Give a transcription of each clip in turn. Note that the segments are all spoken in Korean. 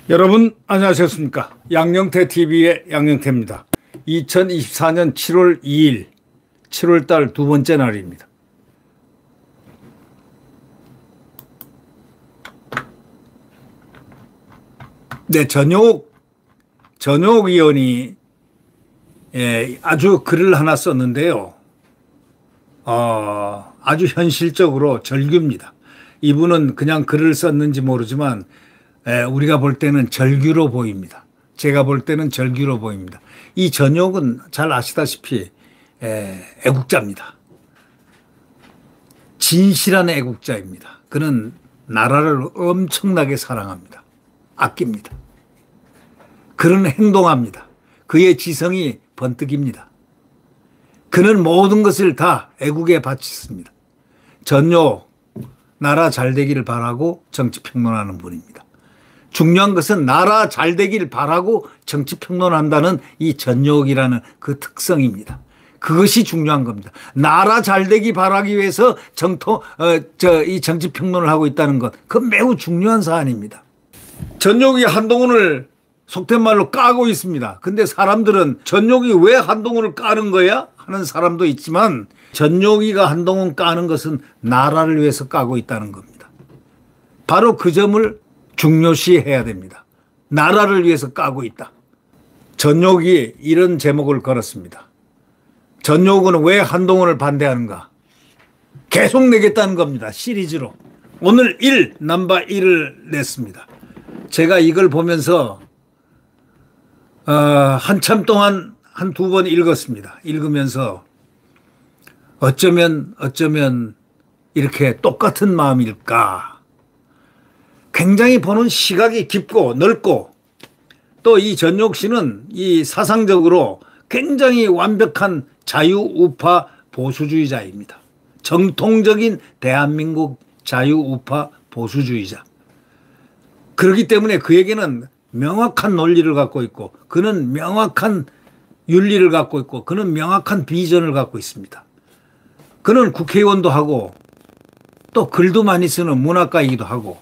여러분 안녕하셨습니까? 양영태TV의 양영태입니다. 2024년 7월 2일 7월달 두 번째 날입니다. 네, 전용욱 의원이 아주 글을 하나 썼는데요. 아주 현실적으로 절규입니다. 이분은 그냥 글을 썼는지 모르지만 우리가 볼 때는 절규로 보입니다. 제가 볼 때는 절규로 보입니다. 이 전용욱은 잘 아시다시피 애국자입니다. 진실한 애국자입니다. 그는 나라를 엄청나게 사랑합니다. 아낍니다. 그는 행동합니다. 그의 지성이 번뜩입니다. 그는 모든 것을 다 애국에 바쳤습니다. 전용욱, 나라 잘 되기를 바라고 정치평론하는 분입니다. 중요한 것은 나라 잘 되길 바라고 정치평론한다는 이 전용욱이라는 그 특성입니다. 그것이 중요한 겁니다. 나라 잘 되기 바라기 위해서 이 정치평론을 하고 있다는 것, 그건 매우 중요한 사안입니다. 전용욱이 한동훈을 속된 말로 까고 있습니다. 근데 사람들은 전용욱이 왜 한동훈을 까는 거야? 하는 사람도 있지만 전용욱이가 한동훈 까는 것은 나라를 위해서 까고 있다는 겁니다. 바로 그 점을 중요시해야 됩니다. 나라를 위해서 까고 있다. 전용욱이 이런 제목을 걸었습니다. 전용욱은 왜 한동훈을 반대하는가? 계속 내겠다는 겁니다. 시리즈로. 오늘 넘버 1을 냈습니다. 제가 이걸 보면서 한참 동안 한 두 번 읽었습니다. 읽으면서 어쩌면 이렇게 똑같은 마음일까? 굉장히 보는 시각이 깊고 넓고 또 이 전용욱 씨는 이 사상적으로 굉장히 완벽한 자유우파 보수주의자입니다. 정통적인 대한민국 자유우파 보수주의자. 그렇기 때문에 그에게는 명확한 논리를 갖고 있고 그는 명확한 윤리를 갖고 있고 그는 명확한 비전을 갖고 있습니다. 그는 국회의원도 하고 또 글도 많이 쓰는 문학가이기도 하고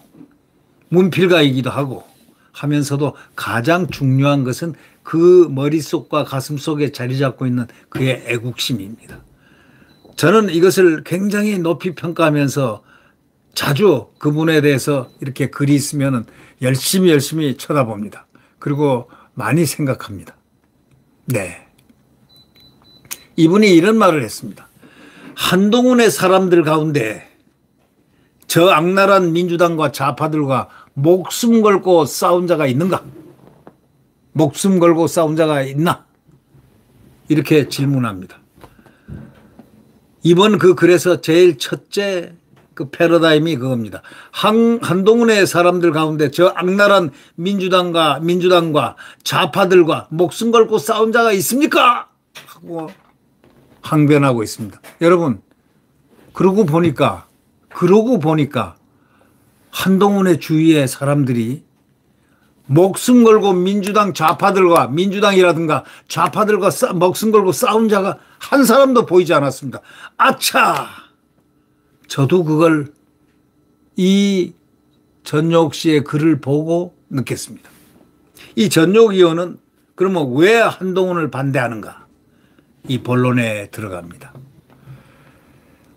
문필가이기도 하고 하면서도 가장 중요한 것은 그 머릿속과 가슴속에 자리 잡고 있는 그의 애국심입니다. 저는 이것을 굉장히 높이 평가하면서 자주 그분에 대해서 이렇게 글이 있으면 열심히 쳐다봅니다. 그리고 많이 생각합니다. 네. 이분이 이런 말을 했습니다. 한동훈의 사람들 가운데 저 악랄한 민주당과 좌파들과 목숨 걸고 싸운 자가 있는가? 목숨 걸고 싸운 자가 있나? 이렇게 질문합니다. 이번 그 글에서 제일 첫째 그 패러다임이 그겁니다. 한동훈의 사람들 가운데 저 악랄한 민주당과 좌파들과 목숨 걸고 싸운 자가 있습니까? 하고 항변하고 있습니다. 여러분, 그러고 보니까 한동훈의 주위의 사람들이 목숨 걸고 민주당이라든가 좌파들과 목숨 걸고 싸운 자가 한 사람도 보이지 않았습니다. 아차! 저도 그걸 이 전용욱 씨의 글을 보고 느꼈습니다. 이 전용욱 의원은 그러면 왜 한동훈을 반대하는가? 이 본론에 들어갑니다.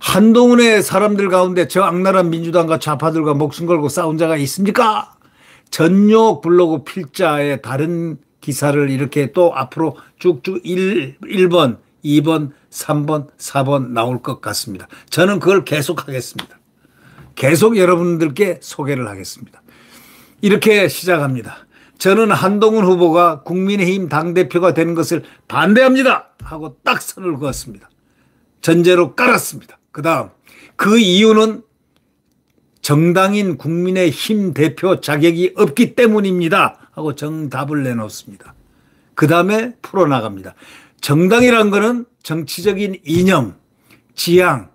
한동훈의 사람들 가운데 저 악랄한 민주당과 좌파들과 목숨 걸고 싸운 자가 있습니까? 전용욱 블로그 필자의 다른 기사를 이렇게 또 앞으로 쭉쭉 1번, 2번, 3번, 4번 나올 것 같습니다. 저는 그걸 계속 하겠습니다. 계속 여러분들께 소개를 하겠습니다. 이렇게 시작합니다. 저는 한동훈 후보가 국민의힘 당대표가 되는 것을 반대합니다 하고 딱 선을 그었습니다. 전제로 깔았습니다. 그 다음 그 이유는 정당인 국민의힘 대표 자격이 없기 때문입니다 하고 정답을 내놓습니다. 그 다음에 풀어나갑니다. 정당이란 거는 정치적인 이념, 지향,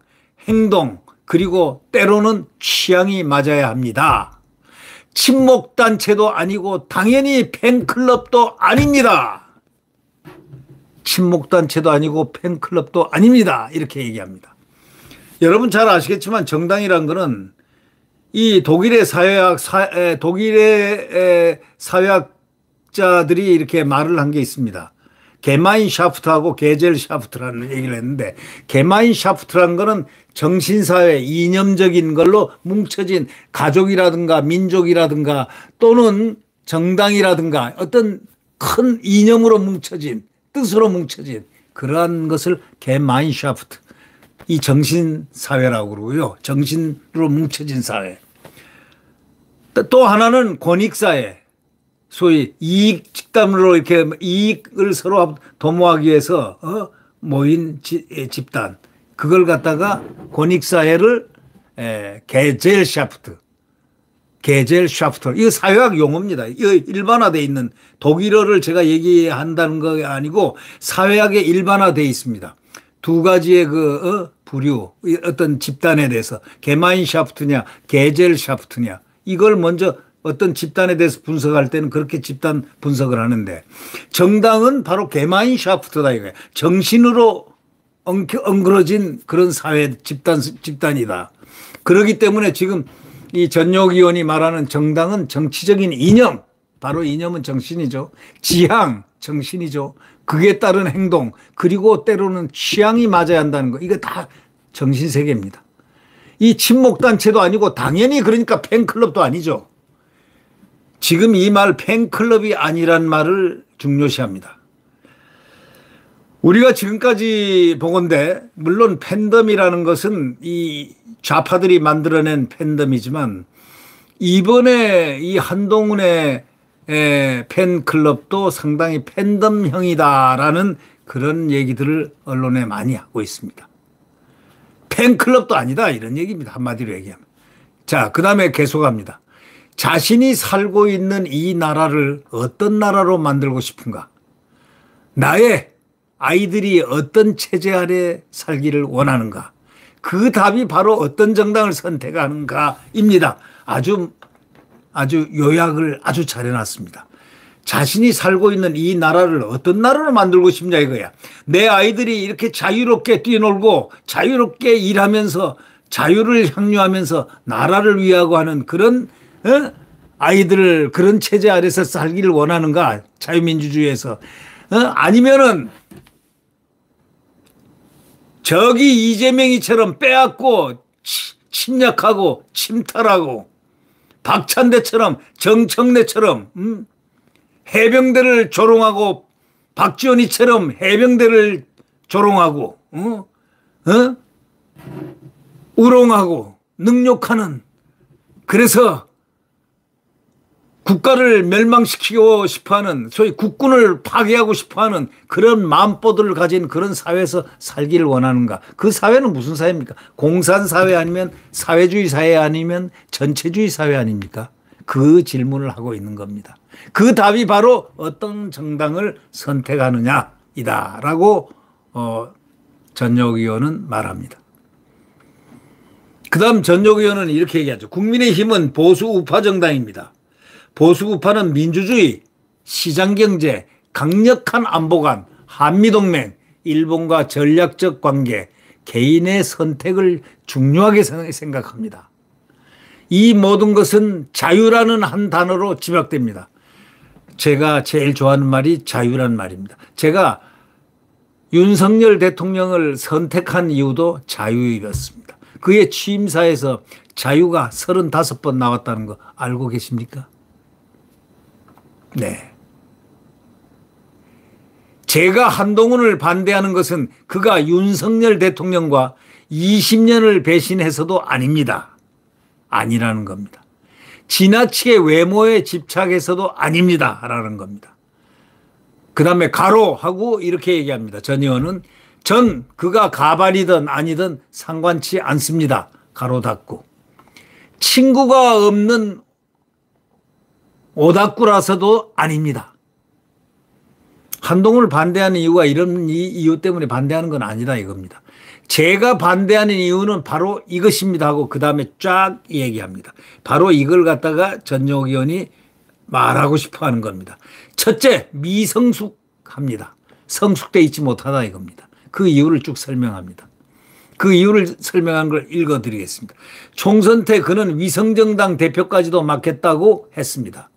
행동 그리고 때로는 취향이 맞아야 합니다. 친목단체도 아니고 당연히 팬클럽도 아닙니다. 친목단체도 아니고 팬클럽도 아닙니다. 이렇게 얘기합니다. 여러분 잘 아시겠지만 정당이란 거는 이 독일의 사회학자들이 이렇게 말을 한 게 있습니다. 게마인샤프트하고 게젤샤프트라는 얘기를 했는데, 게마인샤프트라는 거는 정신사회, 이념적인 걸로 뭉쳐진 가족이라든가 민족이라든가 또는 정당이라든가 어떤 큰 이념으로 뭉쳐진, 뜻으로 뭉쳐진 그러한 것을 게마인샤프트, 이 정신사회라고 그러고요. 정신으로 뭉쳐진 사회. 또 하나는 권익사회, 소위 이익 집단으로 이렇게 이익을 서로 도모하기 위해서 모인 집단, 그걸 갖다가 권익사회를 게젤샤프트, 이거 사회학 용어입니다. 이거 일반화되어 있는, 독일어를 제가 얘기한다는 거 아니고 사회학에 일반화되어 있습니다. 두 가지의 부류, 어떤 집단에 대해서 게마인샤프트냐 게젤샤프트냐, 이걸 먼저 어떤 집단에 대해서 분석할 때는 그렇게 집단 분석을 하는데, 정당은 바로 게마인샤프트다 이거예요. 정신으로 엉그러진 그런 사회 집단이다. 그렇기 때문에 지금 이 전역 의원이 말하는 정당은 정치적인 이념, 바로 이념은 정신이죠. 지향, 정신이죠. 그에 따른 행동, 그리고 때로는 취향이 맞아야 한다는 거, 이거 다 정신세계입니다. 이 친목단체도 아니고 당연히 그러니까 팬클럽도 아니죠. 지금 이 말 팬클럽이 아니란 말을 중요시합니다. 우리가 지금까지 보건대 물론 팬덤이라는 것은 이 좌파들이 만들어낸 팬덤이지만, 이번에 이 한동훈의 팬클럽도 상당히 팬덤형이다라는 그런 얘기들을 언론에 많이 하고 있습니다. 팬클럽도 아니다 이런 얘기입니다. 한마디로 얘기하면. 자, 그 다음에 계속합니다. 자신이 살고 있는 이 나라를 어떤 나라로 만들고 싶은가? 나의 아이들이 어떤 체제 아래 살기를 원하는가? 그 답이 바로 어떤 정당을 선택하는가입니다. 아주 요약을 아주 잘 해놨습니다. 자신이 살고 있는 이 나라를 어떤 나라로 만들고 싶냐 이거야. 내 아이들이 이렇게 자유롭게 뛰어놀고 자유롭게 일하면서 자유를 향유하면서 나라를 위하고 하는 그런 아이들을 그런 체제 아래서 살기를 원하는가? 자유민주주의에서. 아니면은 저기 이재명이처럼 빼앗고 침략하고 침탈하고 박찬대처럼 정청래처럼 해병대를 조롱하고 박지원이처럼 해병대를 조롱하고 우롱하고 능욕하는, 그래서 국가를 멸망시키고 싶어하는, 소위 국군을 파괴하고 싶어하는 그런 마음보들을 가진 그런 사회에서 살기를 원하는가? 그 사회는 무슨 사회입니까? 공산사회 아니면 사회주의 사회 아니면 전체주의 사회 아닙니까? 그 질문을 하고 있는 겁니다. 그 답이 바로 어떤 정당을 선택하느냐이다라고 전역 의원은 말합니다. 그 다음 전역 의원은 이렇게 얘기하죠. 국민의힘은 보수 우파 정당입니다. 보수 우파는 민주주의, 시장경제, 강력한 안보관, 한미동맹, 일본과 전략적 관계, 개인의 선택을 중요하게 생각합니다. 이 모든 것은 자유라는 한 단어로 집약됩니다. 제가 제일 좋아하는 말이 자유란 말입니다. 제가 윤석열 대통령을 선택한 이유도 자유이었습니다. 그의 취임사에서 자유가 35번 나왔다는 거 알고 계십니까? 네. 제가 한동훈을 반대하는 것은 그가 윤석열 대통령과 20년을 배신해서도 아닙니다. 아니라는 겁니다. 지나치게 외모에 집착해서도 아닙니다. 라는 겁니다. 그 다음에 가로하고 이렇게 얘기합니다. 전 의원은 그가 가발이든 아니든 상관치 않습니다. 가로 닫고. 친구가 없는 오닥구라서도 아닙니다. 한동훈을 반대하는 이유가 이런 이유 때문에 반대하는 건 아니다 이겁니다. 제가 반대하는 이유는 바로 이것입니다 하고 그 다음에 쫙 얘기합니다. 바로 이걸 갖다가 전역 의원이 말하고 싶어 하는 겁니다. 첫째, 미성숙합니다. 성숙돼 있지 못하다 이겁니다. 그 이유를 쭉 설명합니다. 그 이유를 설명한 걸 읽어드리겠습니다. 총선 때 그는 위성정당 대표까지도 맡겠다고 했습니다.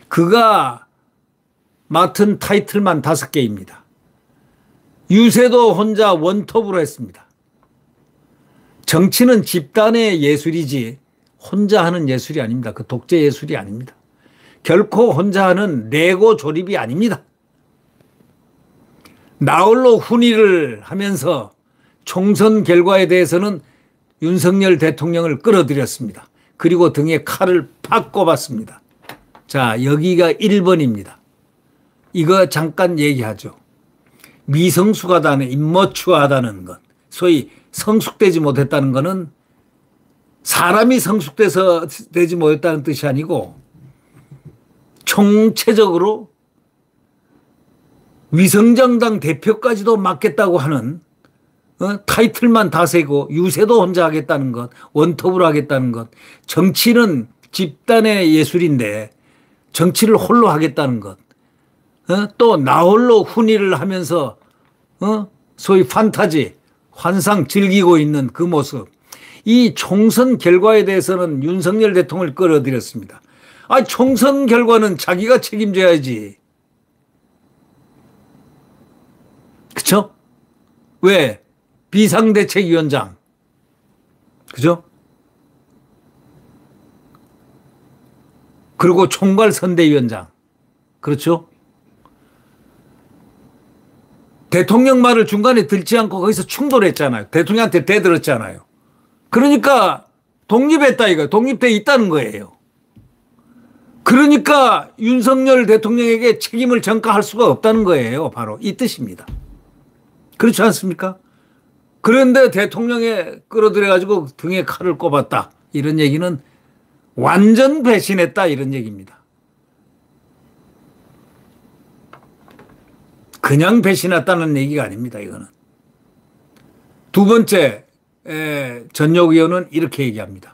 그가 맡은 타이틀만 5개입니다. 유세도 혼자 원톱으로 했습니다. 정치는 집단의 예술이지 혼자 하는 예술이 아닙니다. 그 독재 예술이 아닙니다. 결코 혼자 하는 레고 조립이 아닙니다. 나홀로 훈의를 하면서 총선 결과에 대해서는 윤석열 대통령을 끌어들였습니다. 그리고 등에 칼을 팍 꼽았습니다. 자, 여기가 1번입니다. 이거 잠깐 얘기하죠. 미성숙하다는, 임머추하다는 것, 소위 성숙되지 못했다는 것은 사람이 성숙돼서 되지 못했다는 뜻이 아니고 총체적으로 위성정당 대표까지도 맡겠다고 하는 타이틀만 다 세고 유세도 혼자 하겠다는 것, 원톱으로 하겠다는 것, 정치는 집단의 예술인데 정치를 홀로 하겠다는 것, 또 나홀로 훈의를 하면서 소위 판타지, 환상 즐기고 있는 그 모습, 이 총선 결과에 대해서는 윤석열 대통령을 끌어들였습니다. 아, 총선 결과는 자기가 책임져야지. 그쵸? 왜? 비상대책위원장. 그죠? 그리고 총괄선대위원장. 그렇죠? 대통령 말을 중간에 듣지 않고 거기서 충돌했잖아요. 대통령한테 대들었잖아요. 그러니까 독립했다 이거. 독립돼 있다는 거예요. 그러니까 윤석열 대통령에게 책임을 전가할 수가 없다는 거예요. 바로 이 뜻입니다. 그렇지 않습니까? 그런데 대통령에 끌어들여가지고 등에 칼을 꼽았다. 이런 얘기는 완전 배신했다. 이런 얘기입니다. 그냥 배신했다는 얘기가 아닙니다. 이거는. 두 번째 전역 의원은 이렇게 얘기합니다.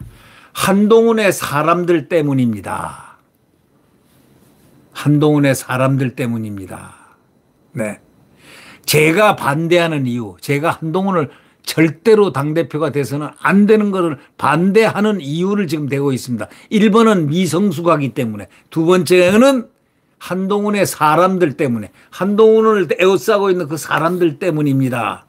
한동훈의 사람들 때문입니다. 한동훈의 사람들 때문입니다. 네. 제가 반대하는 이유, 제가 한동훈을 절대로 당대표가 돼서는 안 되는 것을 반대하는 이유를 지금 대고 있습니다. 1번은 미성숙하기 때문에, 두 번째는 한동훈의 사람들 때문에, 한동훈을 에워싸고 있는 그 사람들 때문입니다.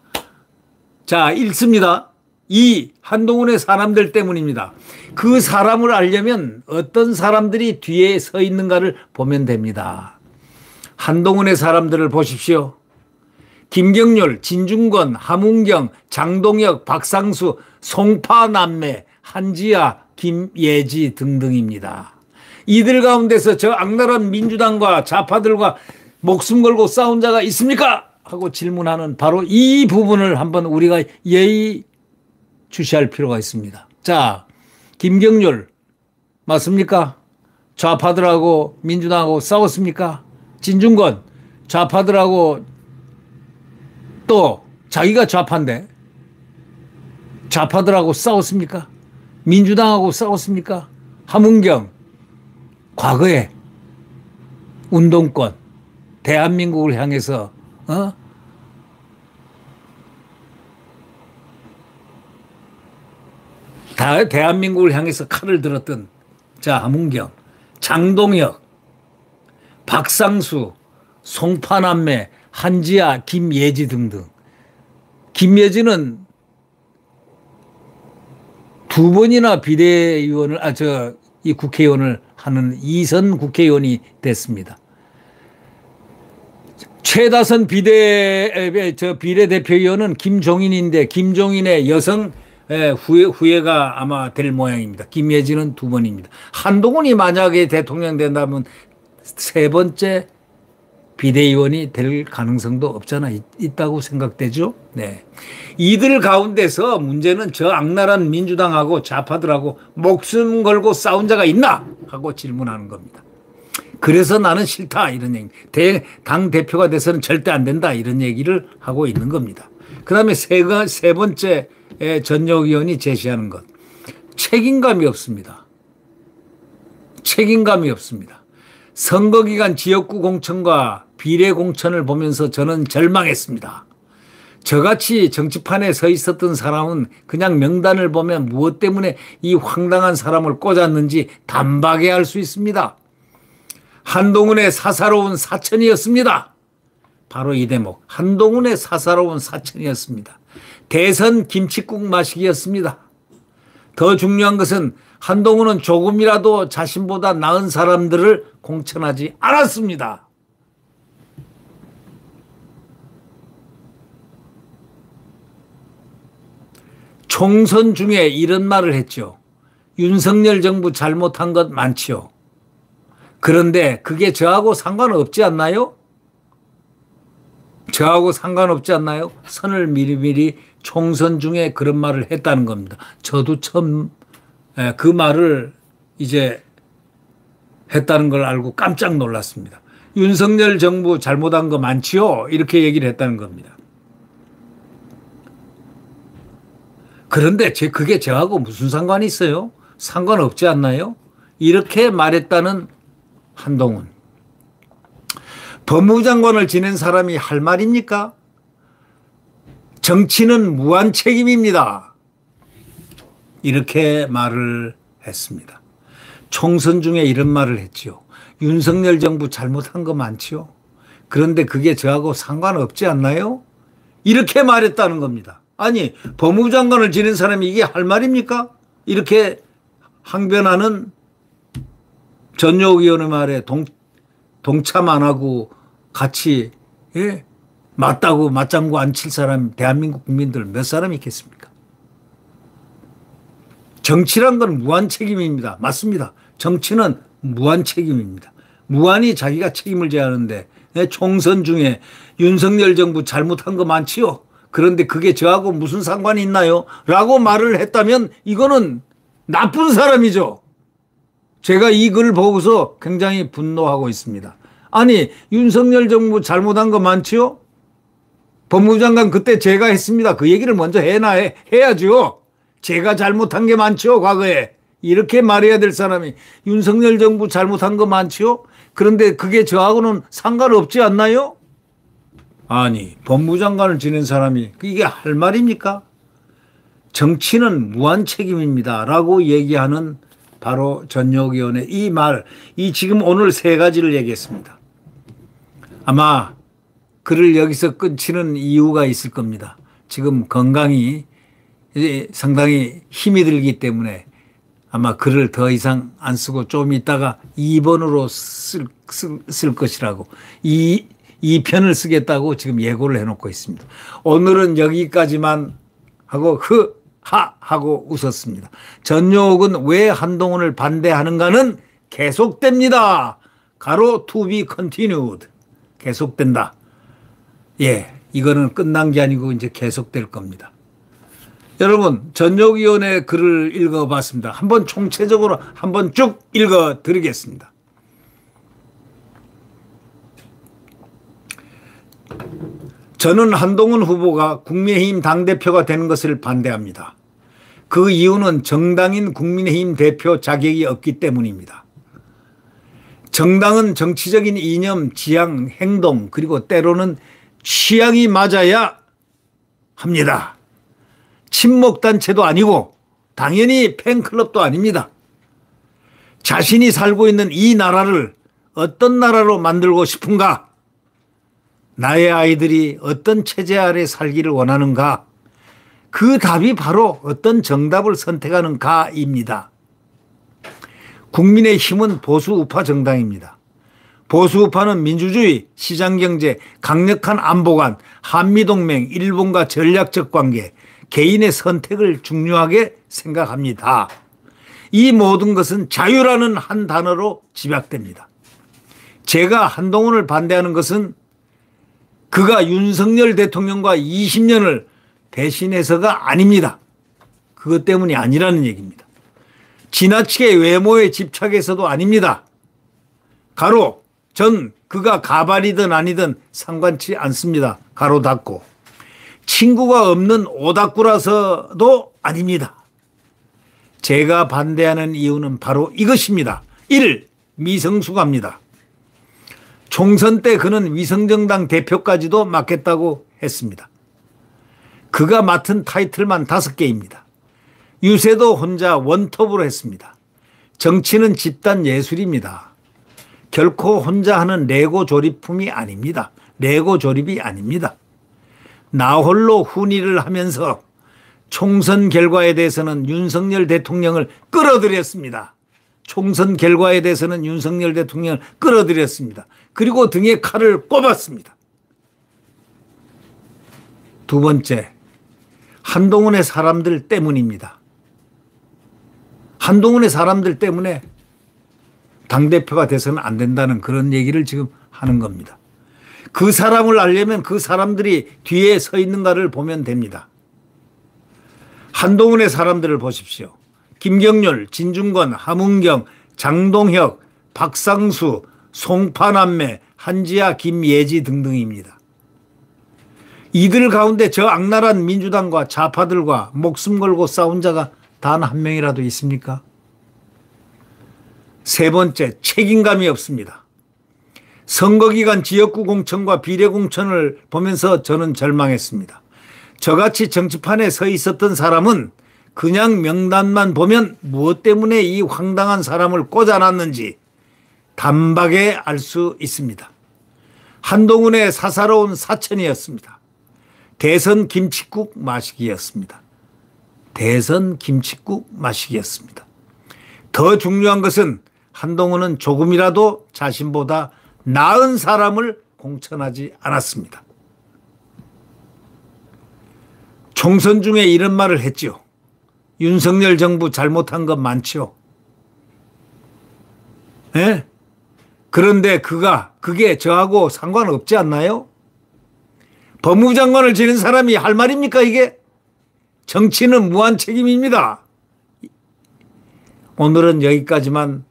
자, 읽습니다. 2. 한동훈의 사람들 때문입니다. 그 사람을 알려면 어떤 사람들이 뒤에 서 있는가를 보면 됩니다. 한동훈의 사람들을 보십시오. 김경률, 진중권, 함웅경, 장동혁, 박상수, 송파남매, 한지아, 김예지 등등입니다. 이들 가운데서 저 악랄한 민주당과 좌파들과 목숨 걸고 싸운 자가 있습니까? 하고 질문하는 바로 이 부분을 한번 우리가 예의 주시할 필요가 있습니다. 자, 김경률 맞습니까? 좌파들하고 민주당하고 싸웠습니까? 진중권 좌파들하고 또 자기가 좌파인데 좌파들하고 싸웠습니까? 민주당하고 싸웠습니까? 함은경 과거에 운동권 대한민국을 향해서 대한민국을 향해서 칼을 들었던 자 함은경, 장동혁, 박상수, 송파남매, 한지아, 김예지 등등. 김예지는 두 번이나 비대위원을 이 국회의원을 하는 2선 국회의원이 됐습니다. 최다선 비례대표위원은 김종인인데 김종인의 여성 후예가 아마 될 모양입니다. 김예지는 2번입니다. 한동훈이 만약에 대통령 된다면 3번째 비대위원이 될 가능성도 없잖아 있다고 생각되죠. 네. 이들 가운데서 문제는 저 악랄한 민주당하고 좌파들하고 목숨 걸고 싸운 자가 있나 하고 질문하는 겁니다. 그래서 나는 싫다 이런 얘기. 당 대표가 돼서는 절대 안 된다 이런 얘기를 하고 있는 겁니다. 그다음에 세 번째 전역 의원이 제시하는 것. 책임감이 없습니다. 책임감이 없습니다. 선거기간 지역구 공천과 비례 공천을 보면서 저는 절망했습니다. 저같이 정치판에 서 있었던 사람은 그냥 명단을 보면 무엇 때문에 이 황당한 사람을 꽂았는지 단박에 알 수 있습니다. 한동훈의 사사로운 사천이었습니다. 바로 이 대목, 한동훈의 사사로운 사천이었습니다. 대선 김칫국 마시기였습니다. 더 중요한 것은 한동훈은 조금이라도 자신보다 나은 사람들을 공천하지 않았습니다. 총선 중에 이런 말을 했죠. 윤석열 정부 잘못한 것 많지요. 그런데 그게 저하고 상관없지 않나요? 저하고 상관없지 않나요? 선을 미리미리 총선 중에 그런 말을 했다는 겁니다. 저도 처음 그 말을 이제 했다는 걸 알고 깜짝 놀랐습니다. 윤석열 정부 잘못한 거 많지요? 이렇게 얘기를 했다는 겁니다. 그런데 그게 저하고 무슨 상관이 있어요? 상관없지 않나요? 이렇게 말했다는 한동훈. 법무부 장관을 지낸 사람이 할 말입니까? 정치는 무한 책임입니다. 이렇게 말을 했습니다. 총선 중에 이런 말을 했지요. 윤석열 정부 잘못한 거 많지요. 그런데 그게 저하고 상관없지 않나요? 이렇게 말했다는 겁니다. 아니, 법무부 장관을 지낸 사람이 이게 할 말입니까? 이렇게 항변하는 전효옥 의원의 말에 동참 안 하고 같이 맞다고 맞장구 안 칠 사람 대한민국 국민들 몇 사람이 있겠습니까? 정치란 건 무한 책임입니다. 맞습니다. 정치는 무한 책임입니다. 무한히 자기가 책임을 져야 하는데 총선 중에 윤석열 정부 잘못한 거 많지요. 그런데 그게 저하고 무슨 상관이 있나요? 라고 말을 했다면 이거는 나쁜 사람이죠. 제가 이 글을 보고서 굉장히 분노하고 있습니다. 아니, 윤석열 정부 잘못한 거 많지요? 법무부 장관 그때 제가 했습니다. 그 얘기를 먼저 해야죠. 제가 잘못한 게 많지요, 과거에. 이렇게 말해야 될 사람이 윤석열 정부 잘못한 거 많지요? 그런데 그게 저하고는 상관없지 않나요? 아니, 법무부 장관을 지낸 사람이 이게 할 말입니까? 정치는 무한 책임입니다. 라고 얘기하는 바로 전효옥 의원의 이 말, 지금 오늘 세 가지를 얘기했습니다. 아마 글을 여기서 끊치는 이유가 있을 겁니다. 지금 건강이 상당히 힘이 들기 때문에 아마 글을 더 이상 안 쓰고 좀 있다가 2번으로 쓸 것이라고 이 편을 쓰겠다고 지금 예고를 해놓고 있습니다. 오늘은 여기까지만 하고 하고 웃었습니다. 전효옥은 왜 한동훈을 반대하는가는 계속됩니다. 가로 to be continued. 계속된다. 예, 이거는 끝난 게 아니고 이제 계속될 겁니다. 여러분, 전효옥 의원의 글을 읽어봤습니다. 한번 총체적으로 한번 쭉 읽어드리겠습니다. 저는 한동훈 후보가 국민의힘 당대표가 되는 것을 반대합니다. 그 이유는 정당인 국민의힘 대표 자격이 없기 때문입니다. 정당은 정치적인 이념, 지향, 행동 그리고 때로는 취향이 맞아야 합니다. 친목단체도 아니고 당연히 팬클럽도 아닙니다. 자신이 살고 있는 이 나라를 어떤 나라로 만들고 싶은가? 나의 아이들이 어떤 체제 아래 살기를 원하는가? 그 답이 바로 어떤 정답을 선택하는가입니다. 국민의힘은 보수우파 정당입니다. 보수우파는 민주주의, 시장경제, 강력한 안보관, 한미동맹, 일본과 전략적 관계, 개인의 선택을 중요하게 생각합니다. 이 모든 것은 자유라는 한 단어로 집약됩니다. 제가 한동훈을 반대하는 것은 그가 윤석열 대통령과 20년을 배신해서가 아닙니다. 그것 때문이 아니라는 얘기입니다. 지나치게 외모에 집착해서도 아닙니다. 가로 전 그가 가발이든 아니든 상관치 않습니다. 가로 닫고. 친구가 없는 오닥구라서도 아닙니다. 제가 반대하는 이유는 바로 이것입니다. 1. 미성숙합니다. 총선 때 그는 위성정당 대표까지도 맡겠다고 했습니다. 그가 맡은 타이틀만 5개입니다. 유세도 혼자 원톱으로 했습니다. 정치는 집단 예술입니다. 결코 혼자 하는 레고 조립품이 아닙니다. 레고 조립이 아닙니다. 나홀로 훈의를 하면서 총선 결과에 대해서는 윤석열 대통령을 끌어들였습니다. 총선 결과에 대해서는 윤석열 대통령을 끌어들였습니다. 그리고 등에 칼을 꼽았습니다. 두 번째, 한동훈의 사람들 때문입니다. 한동훈의 사람들 때문에 당대표가 돼서는 안 된다는 그런 얘기를 지금 하는 겁니다. 그 사람을 알려면 그 사람들이 뒤에 서 있는가를 보면 됩니다. 한동훈의 사람들을 보십시오. 김경률, 진중권, 함은경, 장동혁, 박상수, 송파남매, 한지아, 김예지 등등입니다. 이들 가운데 저 악랄한 민주당과 좌파들과 목숨 걸고 싸운 자가 단 한 명이라도 있습니까? 세 번째, 책임감이 없습니다. 선거기간 지역구 공천과 비례 공천을 보면서 저는 절망했습니다. 저같이 정치판에 서 있었던 사람은 그냥 명단만 보면 무엇 때문에 이 황당한 사람을 꽂아놨는지 단박에 알 수 있습니다. 한동훈의 사사로운 사천이었습니다. 대선 김칫국 마시기였습니다. 대선 김칫국 마시기였습니다. 더 중요한 것은 한동훈은 조금이라도 자신보다 나은 사람을 공천하지 않았습니다. 총선 중에 이런 말을 했죠. 윤석열 정부 잘못한 것 많죠. 예? 그런데 그게 저하고 상관없지 않나요? 법무부 장관을 지낸 사람이 할 말입니까 이게? 정치는 무한 책임입니다. 오늘은 여기까지만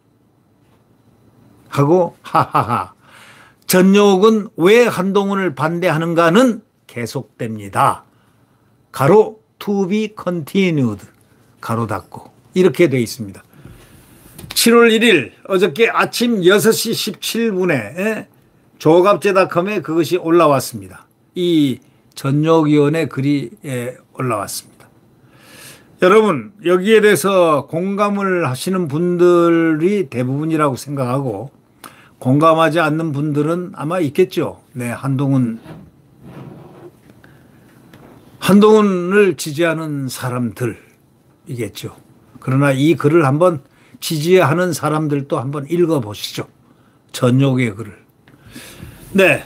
하고 하하하. 전욕은 왜 한동훈을 반대하는가는 계속됩니다. 가로 to be continued 가로 닫고 이렇게 되어 있습니다. 7월 1일 어저께 아침 6시 17분에 조갑제닷컴에 그것이 올라왔습니다. 이 전욕위원회 글이 올라왔습니다. 여러분 여기에 대해서 공감을 하시는 분들이 대부분이라고 생각하고 공감하지 않는 분들은 아마 있겠죠. 네, 한동훈을 지지하는 사람들이겠죠. 그러나 이 글을 한번 지지하는 사람들도 한번 읽어보시죠. 전욕의 글을. 네.